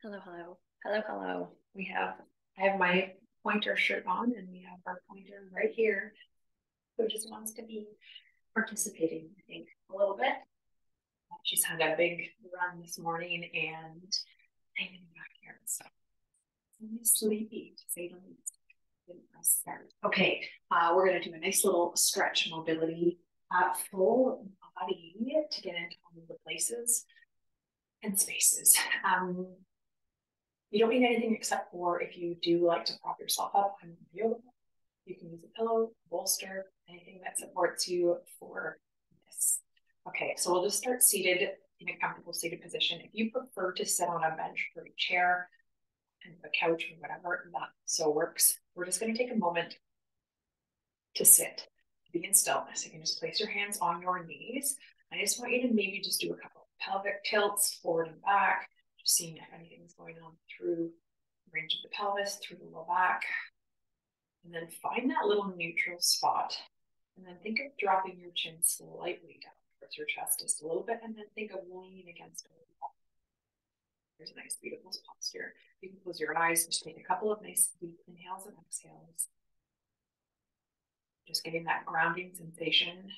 Hello, hello, hello, hello. I have my pointer shirt on and we have our pointer right here who just wants to be participating, I think, a little bit. She's had a big run this morning and hanging back here. So I'm sleepy to say the least. Didn't press start. Okay, we're gonna do a nice little stretch mobility, full body to get into all of the places and spaces. You don't need anything except for if you do like to prop yourself up, I'm available. You can use a pillow, a bolster, anything that supports you for this. Okay, so we'll just start seated in a comfortable seated position. If you prefer to sit on a bench or a chair and a couch or whatever, that so works. We're just going to take a moment to sit, be in stillness. You can just place your hands on your knees. I just want you to maybe just do a couple of pelvic tilts forward and back, just seeing if anything's going on through the range of the pelvis, through the low back. And then find that little neutral spot. And then think of dropping your chin slightly down towards your chest just a little bit. And then think of leaning against the wall. There's a nice, beautiful posture. You can close your eyes, just take a couple of nice deep inhales and exhales. Just getting that grounding sensation.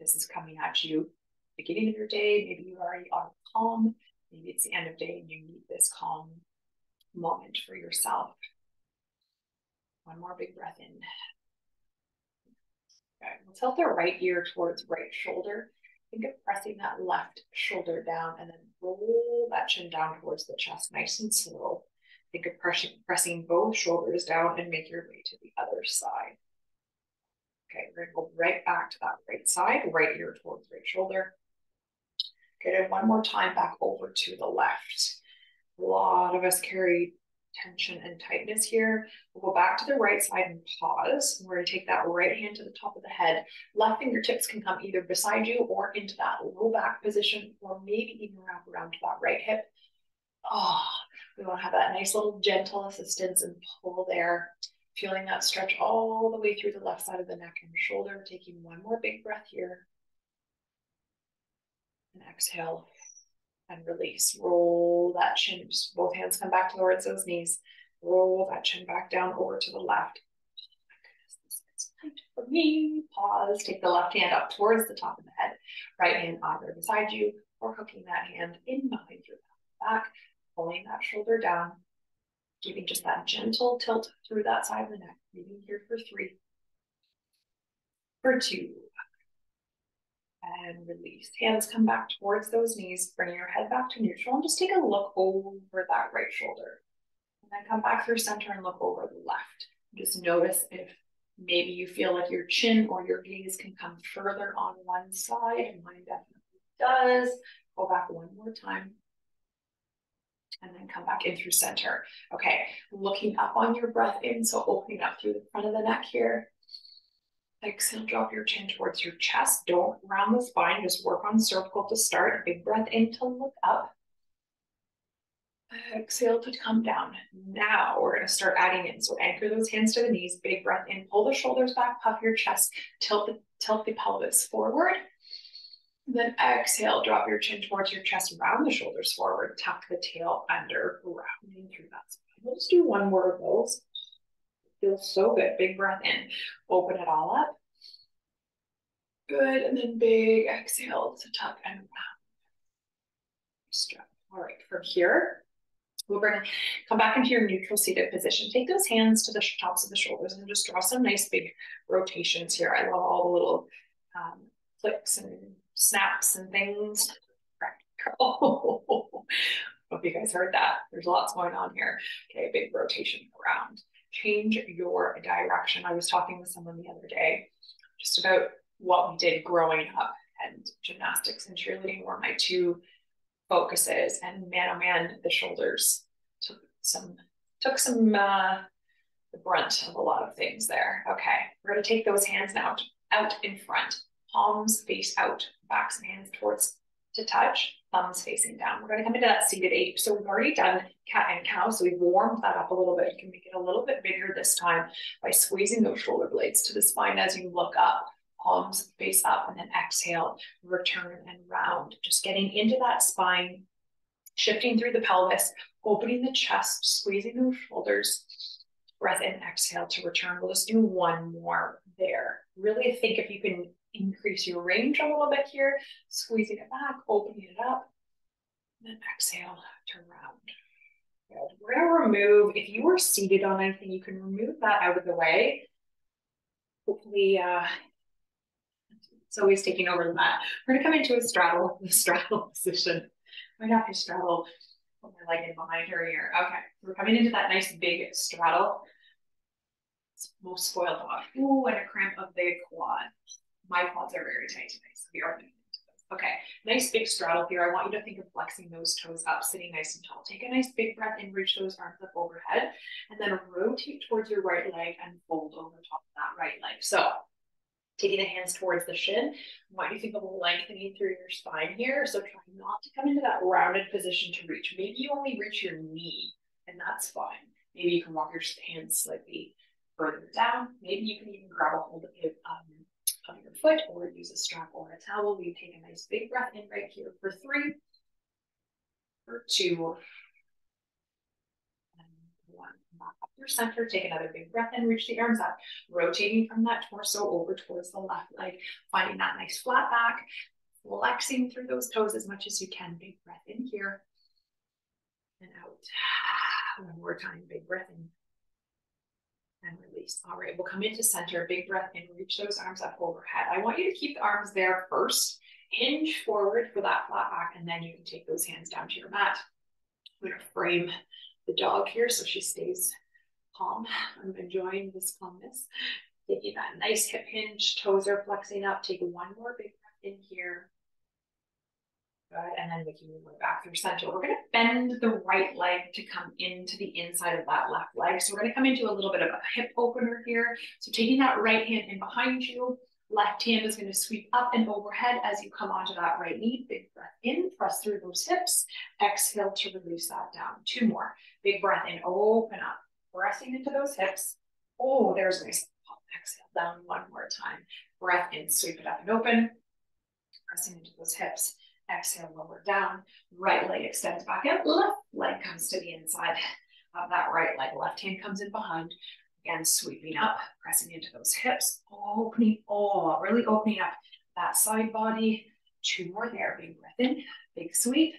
This is coming at you beginning of your day. Maybe you already are calm. Maybe it's the end of day and you need this calm moment for yourself. One more big breath in. Okay, we'll tilt the right ear towards right shoulder. Think of pressing that left shoulder down and then roll that chin down towards the chest, nice and slow. Think of pressing both shoulders down and make your way to the other side. Okay, we're gonna go right back to that right side, right ear towards right shoulder. Okay, and one more time back over to the left. A lot of us carry tension and tightness here. We'll go back to the right side and pause. We're going to take that right hand to the top of the head. Left fingertips can come either beside you or into that low back position, or maybe even wrap around to that right hip. Oh, we want to have that nice little gentle assistance and pull there. Feeling that stretch all the way through the left side of the neck and shoulder. Taking one more big breath here. And exhale. And release. Roll that chin. Just both hands come back towards those knees. Roll that chin back down over to the left. Oh my goodness, this is tight for me. Pause. Take the left hand up towards the top of the head. Right hand either beside you or hooking that hand in behind your back. Pulling that shoulder down. Giving just that gentle tilt through that side of the neck. Breathing here for 3. For 2. And release. Hands come back towards those knees. Bring your head back to neutral and just take a look over that right shoulder. And then come back through center and look over the left. Just notice if maybe you feel like your chin or your gaze can come further on one side, and mine definitely does. Go back one more time. And then come back in through center. Okay, looking up on your breath in, so opening up through the front of the neck here. Exhale, drop your chin towards your chest. Don't round the spine, just work on cervical to start. Big breath in to look up. Exhale to come down. Now we're going to start adding in. So anchor those hands to the knees, big breath in, pull the shoulders back, puff your chest, tilt the pelvis forward. Then exhale, drop your chin towards your chest, round the shoulders forward, tuck the tail under, rounding through that spine. We'll just do one more of those. Feels so good. Big breath in. Open it all up. Good. And then big exhale to tuck and round. Stretch. All right. From here, we're going to come back into your neutral seated position. Take those hands to the tops of the shoulders and just draw some nice big rotations here. I love all the little clicks and snaps and things. Oh, hope you guys heard that. There's lots going on here. Okay. Big rotation around. Change your direction. I was talking with someone the other day just about what we did growing up, and gymnastics and cheerleading were my 2 focuses. And man, oh man, the shoulders took some the brunt of a lot of things there. Okay, we're going to take those hands now out in front, palms face out, backs and hands towards to touch, thumbs facing down. We're going to come into that seated ape. So we've already done cat and cow, so we've warmed that up a little bit. You can make it a little bit bigger this time by squeezing those shoulder blades to the spine as you look up, palms face up, and then exhale, return and round. Just getting into that spine, Shifting through the pelvis, opening the chest, squeezing those shoulders. Breath in, exhale to return. We'll just do one more there. Really think if you can increase your range a little bit here, squeezing it back, opening it up, and then exhale, turn around. Good. We're going to remove, if you were seated on anything, you can remove that out of the way. Hopefully, Zoe's taking over the mat. We're going to come into a straddle position. Might have to straddle, put my leg in behind her here. Okay, we're coming into that nice big straddle. It's most spoiled dog. Ooh, and a cramp of the quad. My quads are very tight today, so we are going to get into this. Okay, nice big straddle here. I want you to think of flexing those toes up, sitting nice and tall. Take a nice big breath in, reach those arms up overhead, and then rotate towards your right leg and fold over top of that right leg. So, taking the hands towards the shin, I want you to think of lengthening through your spine here. So try not to come into that rounded position to reach. Maybe you only reach your knee, and that's fine. Maybe you can walk your hands slightly further down. Maybe you can even grab a hold of your foot or use a strap or a towel. We take a nice big breath in right here for 3, for 2, and 1. Back up through center. Take another big breath in, reach the arms up, rotating from that torso over towards the left leg, finding that nice flat back, flexing through those toes as much as you can. Big breath in here and out. One more time, big breath in and release. All right, we'll come into center, big breath in, reach those arms up overhead. I want you to keep the arms there first, hinge forward for that flat back, and then you can take those hands down to your mat. I'm going to frame the dog here so she stays calm. I'm enjoying this calmness. Taking that nice hip hinge, toes are flexing up. Take one more big breath in here. Good, and then making your way back through center. We're going to bend the right leg to come into the inside of that left leg. So we're going to come into a little bit of a hip opener here. So taking that right hand in behind you, left hand is going to sweep up and overhead as you come onto that right knee. Big breath in, press through those hips. Exhale to release that down. 2 more. Big breath in, open up, pressing into those hips. Oh, there's a nice pop. Exhale down 1 more time. Breath in, sweep it up and open, pressing into those hips. Exhale, lower down, right leg extends back out, left leg comes to the inside of that right leg, left hand comes in behind, again, sweeping up, pressing into those hips, opening, really opening up that side body. 2 more there, big breath in, big sweep,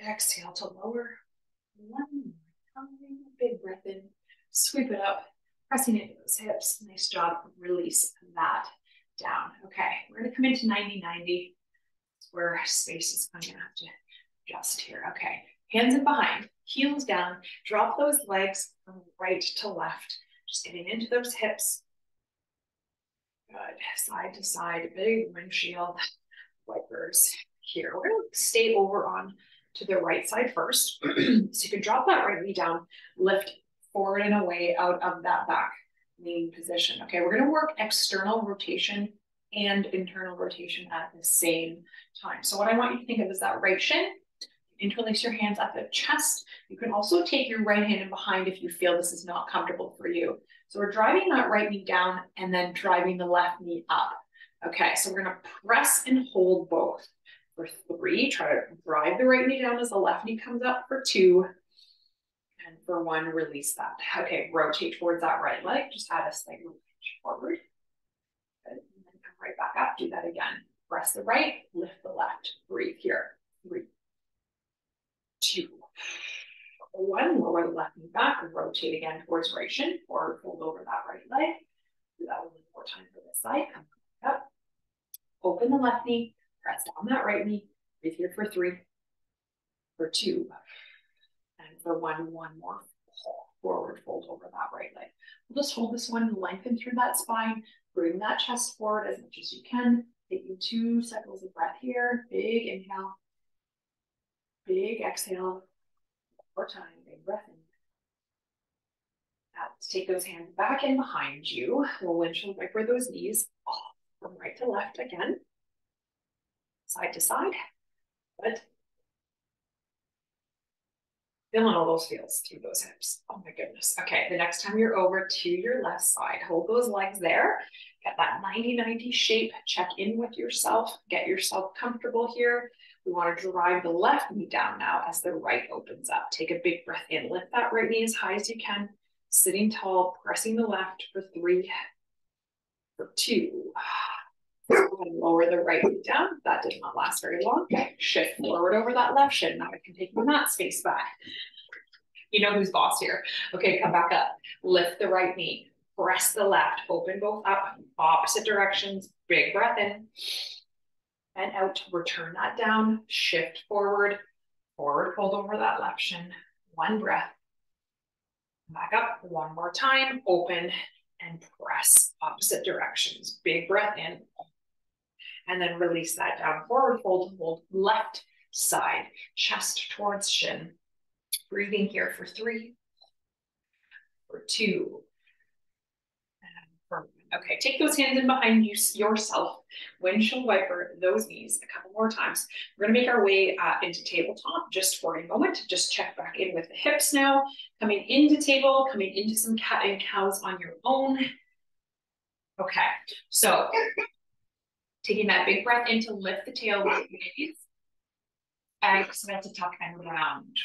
exhale to lower, 1 more time, big breath in, sweep it up, pressing into those hips, nice job, release that down. Okay, we're gonna come into 90-90. Where space is going to have to adjust here. Okay, hands in behind, heels down, drop those legs from right to left, just getting into those hips. Good, side to side, big windshield wipers here. We're going to stay over on to the right side first. So you can drop that right knee down, lift forward and away out of that back knee position. Okay, we're going to work external rotation and internal rotation at the same time. So what I want you to think of is that right shin, interlace your hands at the chest. You can also take your right hand in behind if you feel this is not comfortable for you. So we're driving that right knee down and then driving the left knee up. Okay, so we're gonna press and hold both. For 3, try to drive the right knee down as the left knee comes up for 2. And for 1, release that. Okay, rotate towards that right leg, just add a slight rotation forward. Good. And then come right back up, do that again. Press the right, lift the left. Breathe here. 3, 2, 1. Lower the left knee back and rotate again towards right shin, or fold over that right leg. Do that 1 more time for this side. Come back up. Open the left knee, press down that right knee. Breathe here for 3, for 2, and for 1 more. Forward fold over that right leg. We'll just hold this one, lengthen through that spine, bring that chest forward as much as you can. Take you 2 cycles of breath here. Big inhale, big exhale. 1 more time, big breath in. Now, let's take those hands back in behind you. We'll windshield wiper those knees from right to left again, side to side. Good. Feeling all those feels through those hips. Oh my goodness. Okay, the next time you're over to your left side, hold those legs there. Get that 90-90 shape. Check in with yourself. Get yourself comfortable here. We want to drive the left knee down now as the right opens up. Take a big breath in. Lift that right knee as high as you can. Sitting tall, pressing the left for 3, for 2. And lower the right knee down. That did not last very long. Shift forward over that left shin. Now I can take my mat space back. You know who's boss here. Okay, come back up. Lift the right knee. Press the left. Open both up. Opposite directions. Big breath in. And out. Return that down. Shift forward. Forward fold over that left shin. 1 breath. Back up. 1 more time. Open and press. Opposite directions. Big breath in. And then release that down. Forward fold, hold left side, chest towards shin. Breathing here for 3, for 2, and for 1. Okay, take those hands in behind you yourself. Windshield wiper those knees a couple more times. We're gonna make our way into tabletop just for a moment. Just check back in with the hips now. Coming into table, coming into some cat and cows on your own. Okay, so taking that big breath in to lift the tail with the knees. Exhale to tuck and round.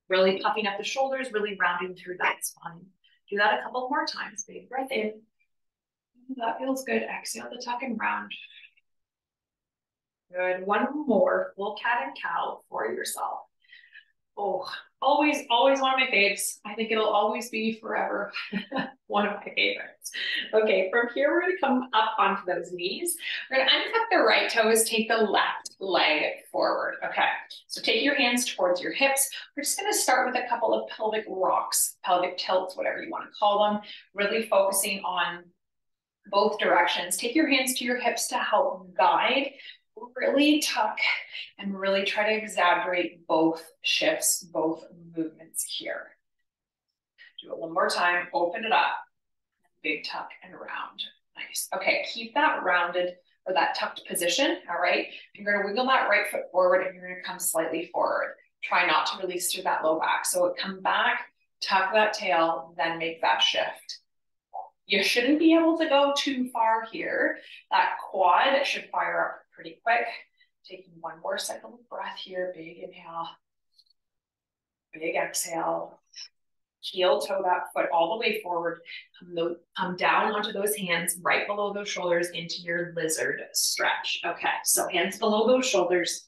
Really puffing up the shoulders, really rounding through that spine. Do that a couple more times. Big breath in. That feels good. Exhale to tuck and round. Good. 1 more. Full cat and cow for yourself. Oh, always one of my faves. I think it'll always be forever one of my favorites. Okay, from here, we're gonna come up onto those knees. We're gonna untuck the right toes, take the left leg forward. Okay, so take your hands towards your hips. We're just gonna start with a couple of pelvic rocks, pelvic tilts, whatever you wanna call them, really focusing on both directions. Take your hands to your hips to help guide. Really tuck and really try to exaggerate both shifts, both movements here. Do it one more time. Open it up. Big tuck and round. Nice. Okay, keep that rounded or that tucked position. All right. You're going to wiggle that right foot forward and you're going to come slightly forward. Try not to release through that low back. So come back, tuck that tail, then make that shift. You shouldn't be able to go too far here. That quad should fire up pretty quick. Taking 1 more cycle of breath here. Big inhale. Big exhale. Heel toe that foot all the way forward. Come down onto those hands right below those shoulders into your lizard stretch. Okay, so hands below those shoulders.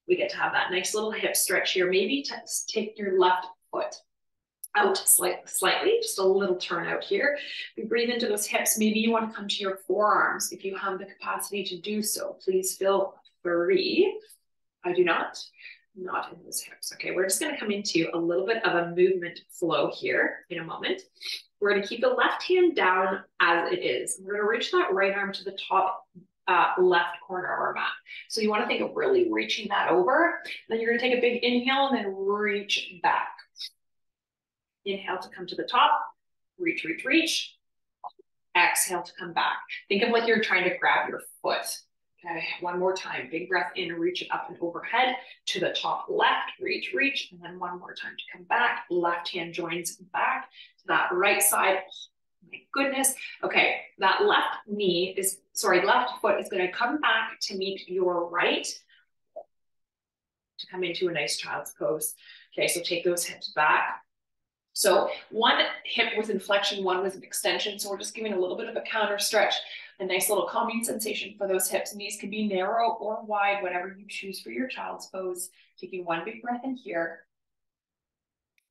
We get to have that nice little hip stretch here. Maybe take your left foot out slightly, just a little turn out here. We breathe into those hips. Maybe you want to come to your forearms if you have the capacity to do so. Please feel free. I do not in those hips. Okay, we're just going to come into a little bit of a movement flow here in a moment. We're going to keep the left hand down as it is. We're going to reach that right arm to the top left corner of our mat. So you want to think of really reaching that over. Then you're going to take a big inhale and then reach back. Inhale to come to the top, reach, reach, reach. Exhale to come back. Think of like you're trying to grab your foot. Okay, 1 more time. Big breath in, reach it up and overhead to the top left, reach, reach. And then 1 more time to come back. Left hand joins back to that right side. Oh my goodness. Okay, that left foot is going to come back to meet your right to come into a nice child's pose. Okay, so take those hips back. So 1 hip was inflection, 1 was an extension. So we're just giving a little bit of a counter stretch, a nice little calming sensation for those hips. And these can be narrow or wide, whatever you choose for your child's pose. Taking 1 big breath in here.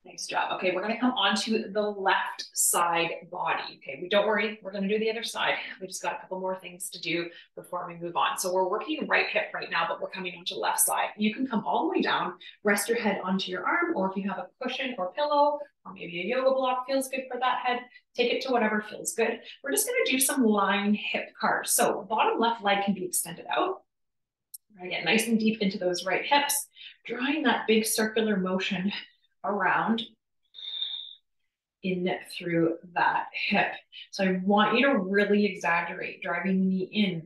Nice job. Okay, we're going to come onto the left side body. Okay, don't worry, we're going to do the other side. We just got a couple more things to do before we move on. So we're working right hip right now, but we're coming onto the left side. You can come all the way down, rest your head onto your arm, or if you have a cushion or pillow, or maybe a yoga block feels good for that head, take it to whatever feels good. We're just going to do some lying hip carves. So bottom left leg can be extended out. We're going to get nice and deep into those right hips, drawing that big circular motion around in through that hip. So I want you to really exaggerate, driving the knee in,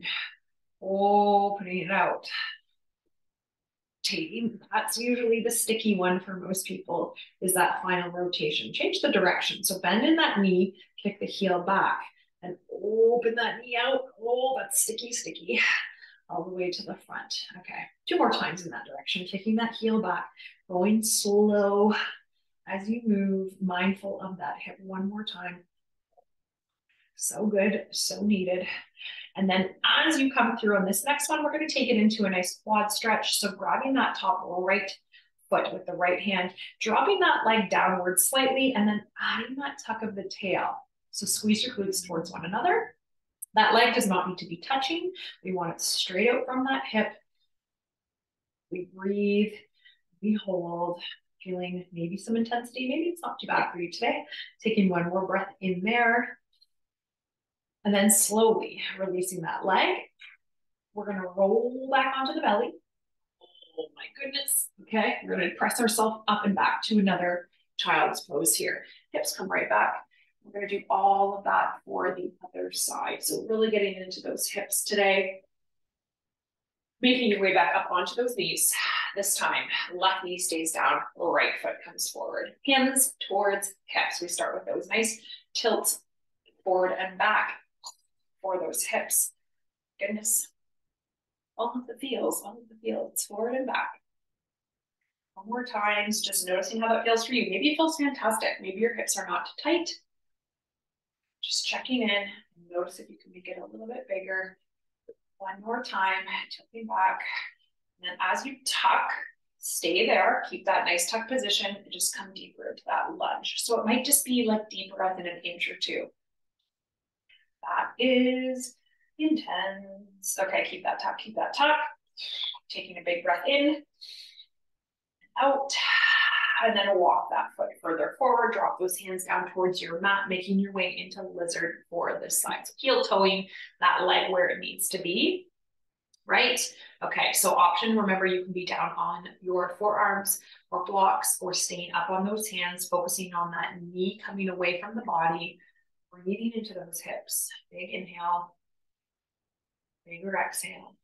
opening it out. rotating. That's usually the sticky one for most people, is that final rotation. Change the direction. So bend in that knee, kick the heel back, and open that knee out. Oh, that's sticky, sticky. All the way to the front. Okay, 2 more times in that direction, kicking that heel back, going slow as you move, mindful of that hip. 1 more time. So good, so needed. And then as you come through on this next one, we're going to take it into a nice quad stretch. So grabbing that top right foot with the right hand, dropping that leg downward slightly, and then adding that tuck of the tail. So squeeze your glutes towards one another. That leg does not need to be touching. We want it straight out from that hip. We breathe, we hold, feeling maybe some intensity. Maybe it's not too bad for you today. Taking 1 more breath in there. And then slowly releasing that leg. We're going to roll back onto the belly. Oh my goodness. Okay, we're going to press ourselves up and back to another child's pose here. Hips come right back. We're going to do all of that for the other side. So really getting into those hips today. Making your way back up onto those knees. This time, left knee stays down, right foot comes forward. Hands towards hips. We start with those nice tilts forward and back for those hips. Goodness. All of the feels, forward and back. 1 more time, just noticing how that feels for you. Maybe it feels fantastic. Maybe your hips are not tight. Just checking in. Notice if you can make it a little bit bigger. 1 more time, tilting back. And then as you tuck, stay there. Keep that nice tuck position and just come deeper into that lunge. So it might just be like deep breath in an inch or 2. That is intense. Okay, keep that tuck, keep that tuck. Taking a big breath in, out, and then walk that foot further forward. Drop those hands down towards your mat, making your way into lizard for this side. So heel toeing that leg where it needs to be, right? Okay, so option, remember you can be down on your forearms or blocks or staying up on those hands, focusing on that knee coming away from the body, breathing into those hips. Big inhale, bigger exhale.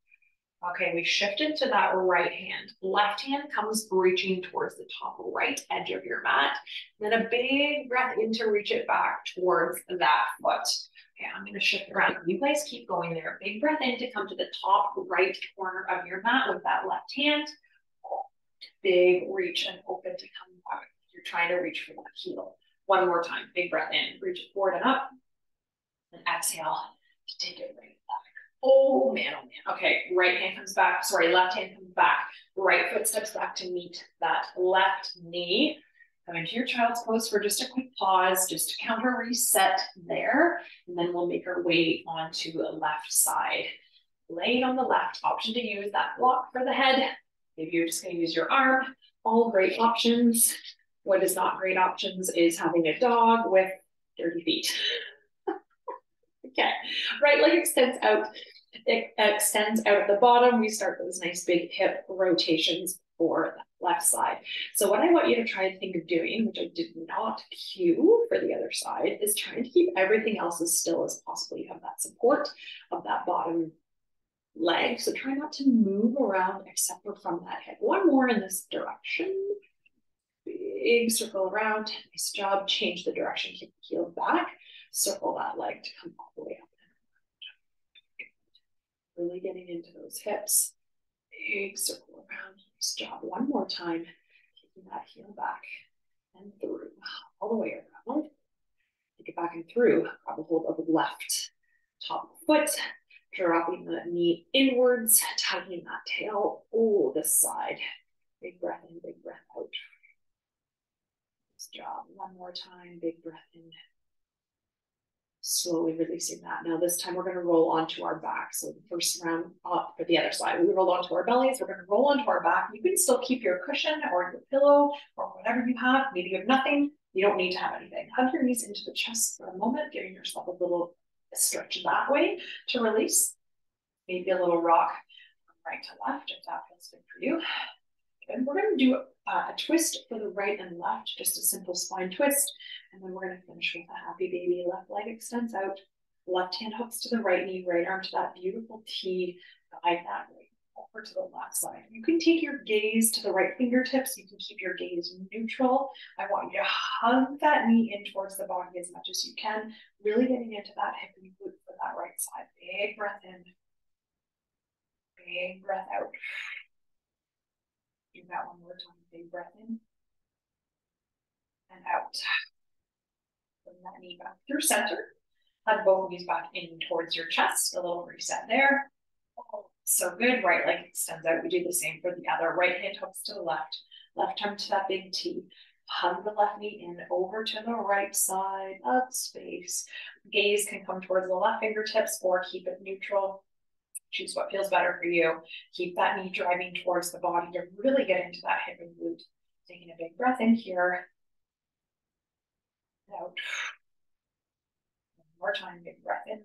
Okay, we shifted to that right hand. Left hand comes reaching towards the top right edge of your mat. Then a big breath in to reach it back towards that foot. Okay, I'm going to shift around. You guys keep going there. Big breath in to come to the top right corner of your mat with that left hand. Big reach and open to come back. You're trying to reach for that heel. 1 more time. Big breath in. Reach it forward and up. And exhale to take it right back. Oh man, oh man. Okay, right hand comes back. Sorry, left hand comes back. Right foot steps back to meet that left knee. Come into your child's pose for just a quick pause, just to counter reset there. And then we'll make our way onto the left side. Laying on the left, option to use that block for the head. Maybe you're just going to use your arm. All great options. What is not great options is having a dog with dirty feet. Okay, right leg extends out. It extends out at the bottom. We start those nice big hip rotations for the left side. So what I want you to try and think of doing, which I did not cue for the other side, is trying to keep everything else as still as possible. You have that support of that bottom leg. So try not to move around except for from that hip. 1 more in this direction. Big circle around. Nice job. Change the direction. Keep the heel back. Circle that leg to come all the way up. Really getting into those hips. Big circle around. Nice job. 1 more time. Keeping that heel back and through. All the way around. Take it back and through. Grab a hold of the left top foot. Dropping the knee inwards. Tugging that tail. Oh, this side. Big breath in, big breath out. Nice job. 1 more time. Big breath in. Slowly releasing that. Now this time we're going to roll onto our back. So the first round up for the other side. We roll onto our bellies. We're going to roll onto our back. You can still keep your cushion or your pillow or whatever you have. Maybe you have nothing. You don't need to have anything. Hug your knees into the chest for a moment, giving yourself a little stretch that way to release. Maybe a little rock from right to left if that feels good for you. And we're going to do a twist for the right and left, just a simple spine twist. And then we're going to finish with a happy baby. Left leg extends out. Left hand hooks to the right knee, right arm to that beautiful T. Guide that way over to the left side. You can take your gaze to the right fingertips. You can keep your gaze neutral. I want you to hug that knee in towards the body as much as you can, really getting into that hip and glute for that right side. Big breath in, big breath out. Do that one more time. Big breath in and out. Bring that knee back through center. Hug both knees back in towards your chest. A little reset there. Oh, so good. Right leg extends out. We do the same for the other. Right hand hooks to the left. Left arm to that big T. Hug the left knee in over to the right side of space. Gaze can come towards the left fingertips or keep it neutral. Choose what feels better for you. Keep that knee driving towards the body to really get into that hip and glute. Taking a big breath in here. Out. One more time, big breath in.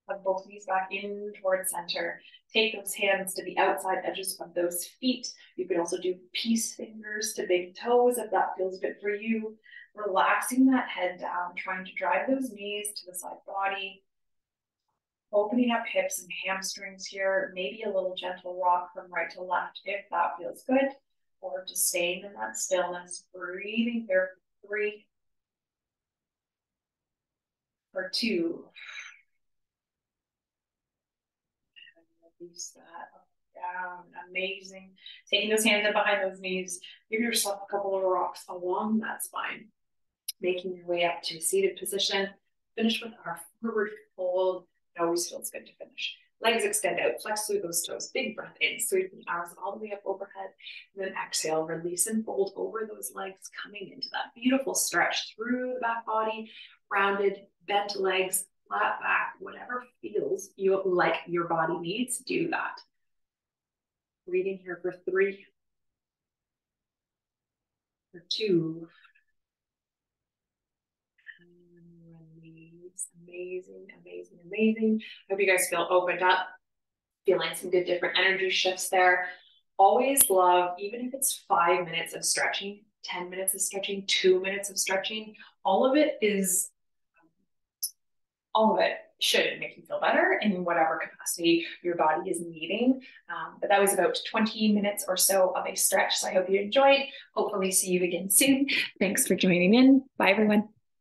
Hug both knees back in towards center. Take those hands to the outside edges of those feet. You can also do peace fingers to big toes if that feels good for you. Relaxing that head down, trying to drive those knees to the side body. Opening up hips and hamstrings here. Maybe a little gentle rock from right to left if that feels good. Or just staying in that stillness, breathing here for 3, for 2. Release that up, down. Amazing. Taking those hands in behind those knees. Give yourself a couple of rocks along that spine. Making your way up to a seated position. Finish with our forward fold. It always feels good to finish. Legs extend out, flex through those toes. Big breath in, sweep the arms all the way up overhead. And then exhale, release and fold over those legs, coming into that beautiful stretch through the back body. Rounded, bent legs, flat back, whatever feels you like your body needs, do that. Breathing here for 3, for 2, and release. Amazing, amazing, amazing. Hope you guys feel opened up, feeling some good different energy shifts there. Always love, even if it's 5 minutes of stretching, 10 minutes of stretching, 2 minutes of stretching, all of it should make you feel better in whatever capacity your body is needing. But that was about 20 minutes or so of a stretch. So I hope you enjoyed. Hopefully see you again soon. Thanks for joining in. Bye, everyone.